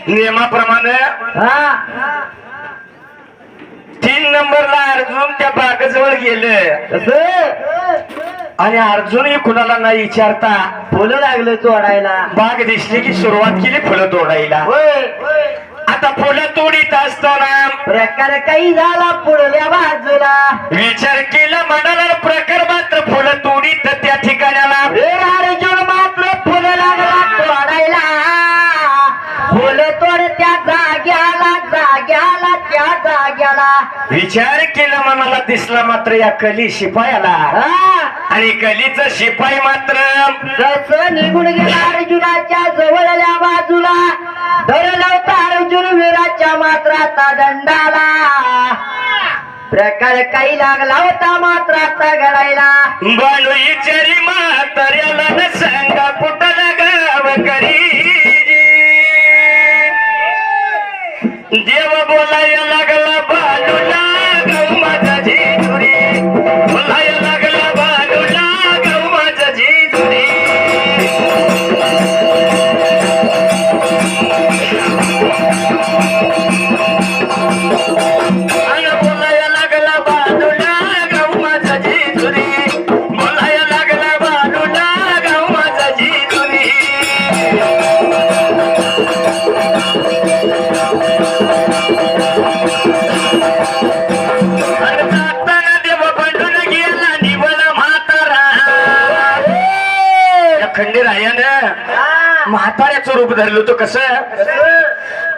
नियमाप्रमाणे 3 नंबरला अर्जुन त्या बागेजवळ गेले आणि अर्जुनही कुणाला नाही विचारता फुलं लागलं तोडायला. बाग दिसली की सुरुवात केली फुलं तोडायला. आता फुलं तोडीत असताना प्रकार काही झाला पुढल्या बाजूला. विचार केला म्हणाला प्रकार मात्र फुलं तोडीत त्या ठिकाणाला अर्जुन मात्र फुलं लागला तोडायला. फुलं तोड त्या जाग्याला जाग्याला त्या जाग्याला. विचार केला मनाला दिसला मात्र या कली शिपायाला आणि कलीचा शिपाई मात्र जसं निघून गेला अर्जुनाच्या जवळल्या बाजूला. धरला होता अर्जुन वीराच्या मात्र आता दंडाला. प्रकार काही लागला होता मात्र आता घडायला. बाळू विचारी म्हाताऱ्याला न सांगा कुठला गाव करी. देव बोलायला लागला बालूला गाव माझा जेजुरी. बोलायला लागला बालूला गाव माझा जेजुरी. बोलायला लागला बालूला गाव माझा जेजुरी. बोलायला लागला बालूला गाव माझा जेजुरी. खंडेरायानं म्हाताऱ्याचं रूप धरलं होतं. कसं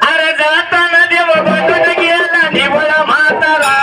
अरे जाताना देव बंडून गेला निवळा म्हातारा.